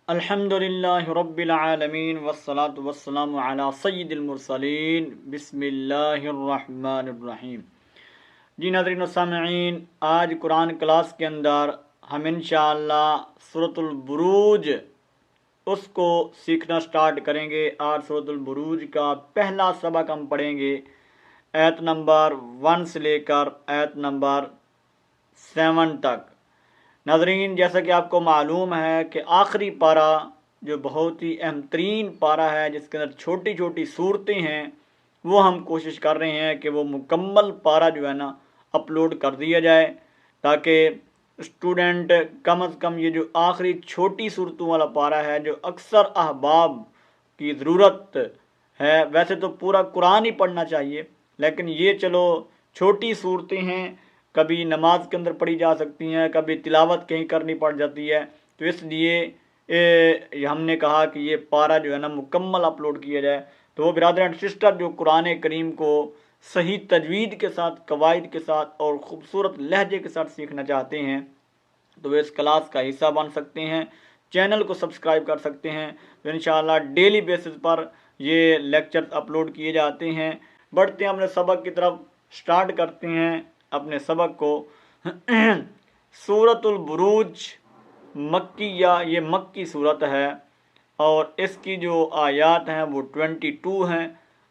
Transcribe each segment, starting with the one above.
الحمدللہ رب العالمین والصلاة والسلام علی سید المرسلین بسم اللہ الرحمن الرحیم۔ جی ناظرین و سامعین، آج قرآن کلاس کے اندر ہم انشاءاللہ سورۃ البروج اس کو سیکھنا سٹارٹ کریں گے۔ آج سورۃ البروج کا پہلا سبق ہم پڑھیں گے، آیت نمبر 1 سے لے کر آیت نمبر 7 تک۔ ناظرین، جیسا کہ آپ کو معلوم ہے کہ آخری پارہ جو بہت ہی اہم ترین پارہ ہے، جس کے اندر چھوٹی چھوٹی صورتیں ہیں، وہ ہم کوشش کر رہے ہیں کہ وہ مکمل پارہ جو ہے نا اپلوڈ کر دیا جائے، تاکہ اسٹوڈنٹ کم از کم یہ جو آخری چھوٹی صورتوں والا پارہ ہے، جو اکثر احباب کی ضرورت ہے، ویسے تو پورا قرآن ہی پڑھنا چاہیے، لیکن یہ چلو چھوٹی صورتیں ہیں، کبھی نماز کے اندر پڑھی جا سکتی ہیں، کبھی تلاوت کہیں کرنی پڑ جاتی ہے، تو اس لیے ہم نے کہا کہ یہ پارہ جو ہے نا مکمل اپلوڈ کیا جائے۔ تو وہ برادر اینڈ سسٹر جو قرآن کریم کو صحیح تجوید کے ساتھ، قواعد کے ساتھ اور خوبصورت لہجے کے ساتھ سیکھنا چاہتے ہیں، تو وہ اس کلاس کا حصہ بن سکتے ہیں، چینل کو سبسکرائب کر سکتے ہیں۔ تو انشاءاللہ ڈیلی بیسس پر یہ لیکچرز اپلوڈ کیے جاتے ہیں۔ بڑھتے ہیں اپنے سبق کی طرف، سٹارٹ کرتے ہیں اپنے سبق کو۔ سورۃ البروج مکیہ، یہ مکی صورت ہے، اور اس کی جو آیات ہیں وہ 22 ہیں،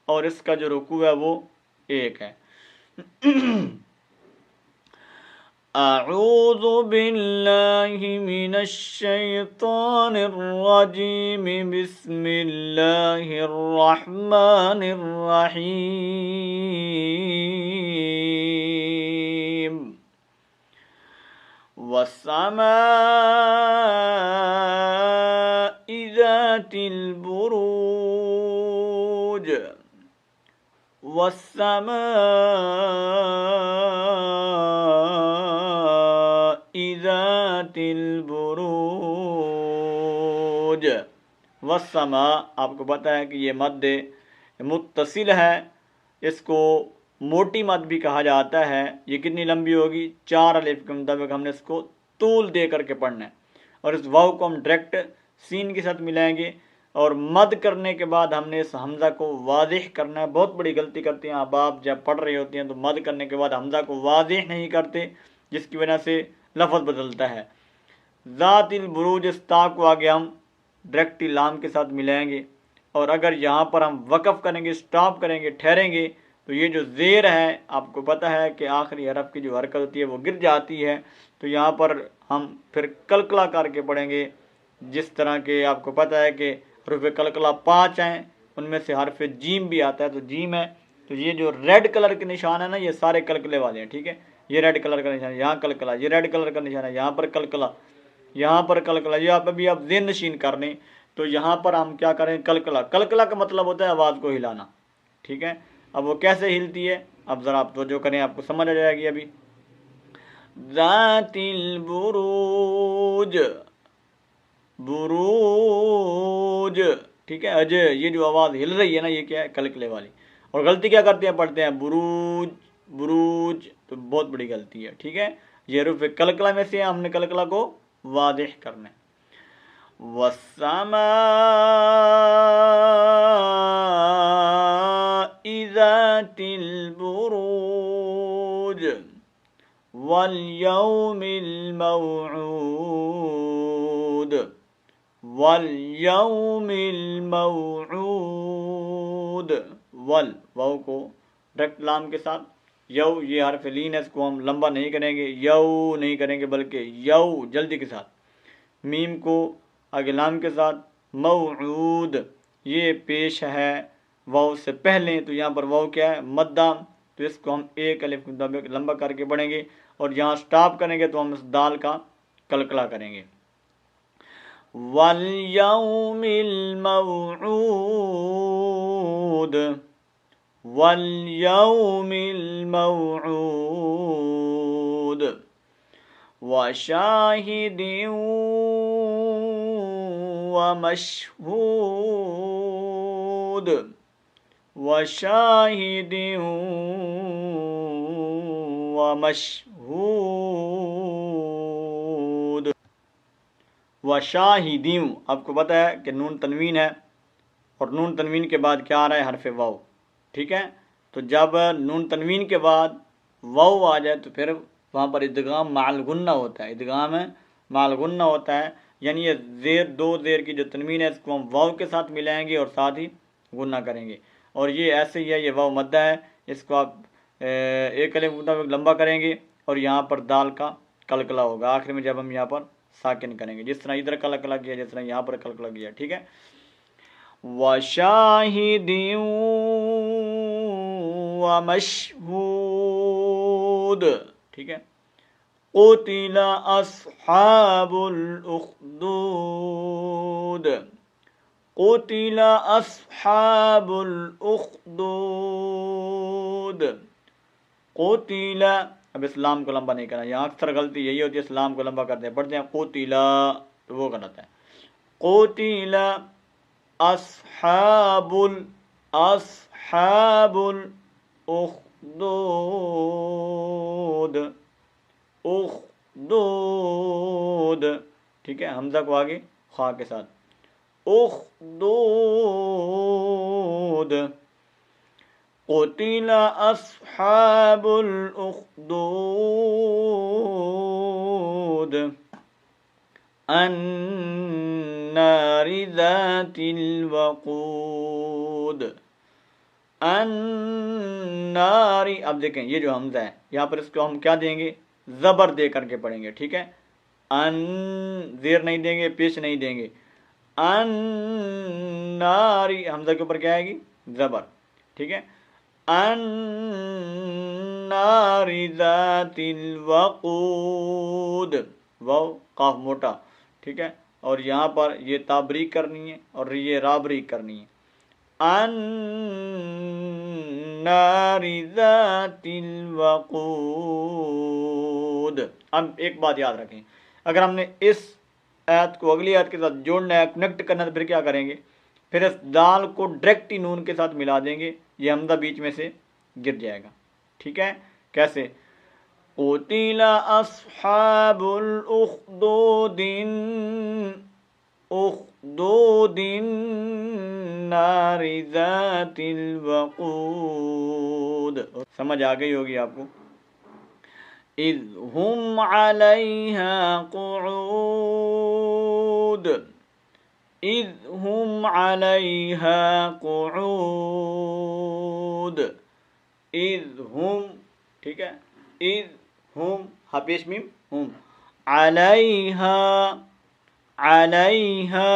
اور اس کا جو رکوع ہے وہ 1 ہے۔ اعوذ باللہ من الشیطان الرجیم، بسم اللہ الرحمن الرحیم۔ والسماء ذات البروج، والسماء ذات البروج۔ والسماء، آپ کو پتہ ہے کہ یہ مد متصل ہے، اس کو موٹی مد بھی کہا جاتا ہے۔ یہ کتنی لمبی ہوگی؟ 4 الف کے مطابق ہم نے اس کو طول دے کر کے پڑھنا ہے، اور اس واو کو ہم ڈائریکٹ سین کے ساتھ ملائیں گے، اور مد کرنے کے بعد ہم نے اس حمزہ کو واضح کرنا ہے۔ بہت بڑی غلطی کرتے ہیں احباب، جب پڑھ رہے ہوتے ہیں تو مد کرنے کے بعد حمزہ کو واضح نہیں کرتے، جس کی وجہ سے لفظ بدلتا ہے۔ ذات البروج، اس تا کو آگے ہم ڈائریکٹ لام کے ساتھ ملائیں گے، اور اگر یہاں پر ہم وقف کریں گے، سٹاپ کریں گے، ٹھہریں گے، تو یہ جو زیر ہے، آپ کو پتہ ہے کہ آخری حرف کی جو حرکت ہوتی ہے وہ گر جاتی ہے، تو یہاں پر ہم پھر کلکلا کر کے پڑھیں گے، جس طرح کہ آپ کو پتہ ہے کہ حروف کلکلا 5 ہیں، ان میں سے حرف جیم بھی آتا ہے، تو جیم ہے، تو یہ جو ریڈ کلر کے نشان ہے نا، یہ سارے کلکلے والے ہیں، ٹھیک ہے؟ یہ ریڈ کلر کا نشان ہے، یہاں کلکلا، یہ ریڈ کلر کا نشان ہے، یہاں پر کلکلا، یہاں پر کلکلا، یہ آپ ابھی آپ ذہن نشین کر لیں۔ تو یہاں پر ہم کیا کریں؟ کلکلا، کلکلا کا مطلب ہوتا ہے آواز کو ہلانا، ٹھیک ہے؟ اب وہ کیسے ہلتی ہے، اب ذرا آپ توجہ کریں، آپ کو سمجھ آ جائے گی ابھی۔ ذات البروج، بروج، ٹھیک ہے؟ اج یہ جو آواز ہل رہی ہے نا، یہ کیا ہے؟ کلکلے والی۔ اور غلطی کیا کرتے ہیں؟ پڑھتے ہیں بروج بروج، تو بہت بڑی غلطی ہے، ٹھیک ہے؟ یہ حروف کلکلا میں سے ہم نے کلکلا کو واضح کرنا ہے۔ والسماء ذات البروج، والیوم الموعود، والیوم الموعود، واو کو ڈائریکٹ لام کے ساتھ، یو، یہ حرف لین ہے، اس کو ہم لمبا نہیں کریں گے، یو نہیں کریں گے، بلکہ یو جلدی کے ساتھ، میم کو آگے لام کے ساتھ، موعود، یہ پیش ہے واو سے پہلے، تو یہاں پر واو کیا ہے؟ مدہ، تو اس کو ہم 1 الف کے مطابق لمبا کر کے پڑھیں گے، اور جہاں سٹاپ کریں گے تو ہم اس دال کا کلکلا کریں گے۔ والیوم الموعود، والیوم الموعود، وشاہد ومشہود، وشاہد ومشہود، وشاہدین، آپ کو پتہ ہے کہ نون تنوین ہے اور نون تنوین کے بعد کیا آ رہا ہے؟ حرف واو، ٹھیک ہے؟ تو جب نون تنوین کے بعد واو آ جائے تو پھر وہاں پر ادغام مع الغنہ ہوتا ہے، ادغام مع الغنہ ہوتا ہے، یعنی یہ زیر، دو زیر کی جو تنوین ہے اس کو ہم واو کے ساتھ ملائیں گے اور ساتھ ہی غنہ کریں گے، اور یہ ایسے ہی ہے، یہ واو مدہ ہے، اس کو آپ ایک الف مطابق لمبا کریں گے اور یہاں پر دال کا قلقلہ ہوگا آخر میں جب ہم یہاں پر ساکن کریں گے، جس طرح ادھر قلقلہ کیا جس طرح یہاں پر قلقلہ کیا، ٹھیک ہے؟ وَشَاهِدٍ وَمَشْهُودٍ، ٹھیک ہے؟ قُتِلَ أَصْحَابُ الْأُخْدُودِ، قُتِلَ أَصْحَابُ الْأُخْدُودِ، قُتِلَ، اب اسلام کو لمبا نہیں کرنا، یہاں اکثر غلطی یہی ہوتی ہے، اسلام کو لمبا کرتے ہیں، پڑھتے ہیں قُتِلَ تو وہ غلط ہے، قُتِلَ اصحاب الاخدود، اخدود، ٹھیک ہے؟ حمزہ کو آگے خا کے ساتھ، اخدود، قتل اصحاب الاخدود النار ذات الوقود، النار، اب دیکھیں یہ جو حمزہ ہے یہاں پر اس کو ہم کیا دیں گے؟ زبر دے کر کے پڑھیں گے، ٹھیک ہے؟ ان، زیر نہیں دیں گے، پیش نہیں دیں گے، النار، حمزہ کے اوپر کیا آئے گی؟ زبر، ٹھیک ہے؟ النار ذات الوقود، واو قاف موٹا، ٹھیک ہے؟ اور یہاں پر یہ تابریک کرنی ہے اور یہ رابریک کرنی ہے، النار ذات الوقود۔ اب ایک بات یاد رکھیں، اگر ہم نے اس آیت کو اگلی آیت کے ساتھ جوڑنا ہے، کنیکٹ کرنا، تو پھر کیا کریں گے؟ پھر اس دال کو ڈائریکٹ ہی نون کے ساتھ ملا دیں گے، یہ حمزہ بیچ میں سے گر جائے گا، ٹھیک ہے؟ کیسے؟ قتل اصحاب الاخدود، اخدود النار ذات الوقود، سمجھ آ گئی ہوگی آپ کو؟ اذ هم علیہا قعود، اذ هم علیہا قعود، اذ هم، ٹھیک ہے؟ اذ هم، حپیش میم ہم، علیہا، علیہا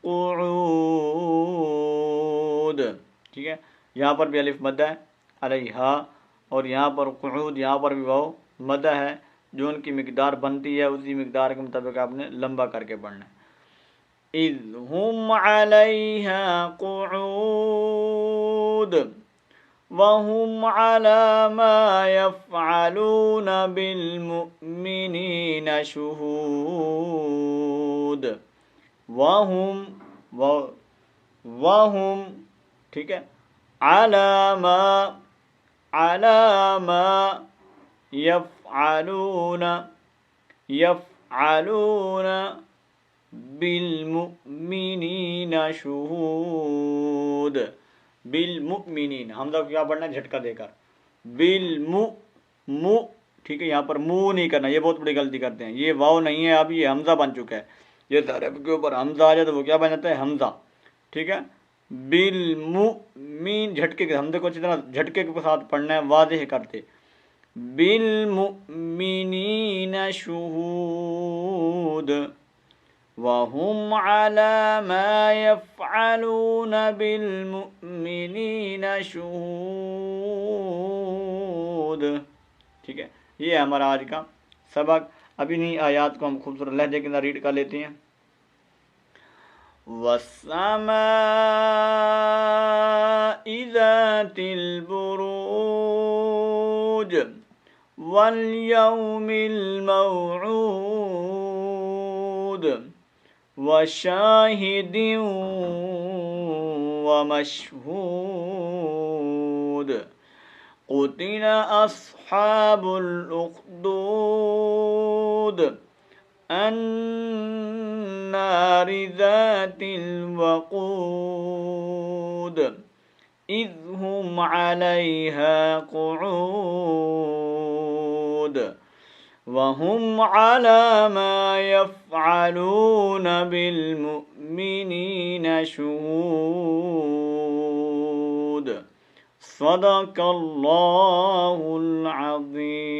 قعود، ٹھیک ہے؟ یہاں پر بھی الف مدہ ہے علیہا، اور یہاں پر قعود، یہاں پر بھی واو مدہ ہے، جو ان کی مقدار بنتی ہے اسی مقدار کے مطابق آپ نے لمبا کر کے پڑھنا ہے۔ اذ هم علیہا قعود وهم على ما يفعلون بالمؤمنين شهود، وهم، وهم، ٹھیک ہے؟ على ما يفعلون، يفعلون بالمؤمنین شہود، بالمؤمنین، حمزہ کو کیا پڑھنا ہے؟ جھٹکا دے کر، بالمؤ، ٹھیک ہے؟ یہاں پر منہ نہیں کرنا، یہ بہت بڑی غلطی کرتے ہیں، یہ واو نہیں ہے، اب یہ حمزہ بن چکا ہے، یہ ضرب کے اوپر حمزہ آ جائے تو وہ کیا بن جاتا ہے؟ حمزہ، ٹھیک ہے؟ بالمؤمن، جھٹکے کے، حمزے کو اچھی طرح جھٹکے کے ساتھ پڑھنا ہے، واضح کرتے، بالمؤمنین شہود وَهُمْ عَلَى مَا يَفْعَلُونَ بِالْمُؤْمِنِينَ شُهُودٌ، ٹھیک ہے؟ یہ ہے ہمارا آج کا سبق۔ اب انہی آیات کو ہم خوبصورت لہجے کے اندر ریڈ کر لیتے ہیں۔ وَالسَّمَاءِ ذَاتِ الْبُرُوجِ وَالْيَوْمِ الْمَوْعُودِ وَشَاهِدٍ وَمَشْهُودٍ قُتِلَ أَصْحَابُ الْأُخْدُودِ النار ذات الوقود إذ هم عليها قعود وهم على ما يفعلون بالمؤمنين شهود صدق الله العظيم.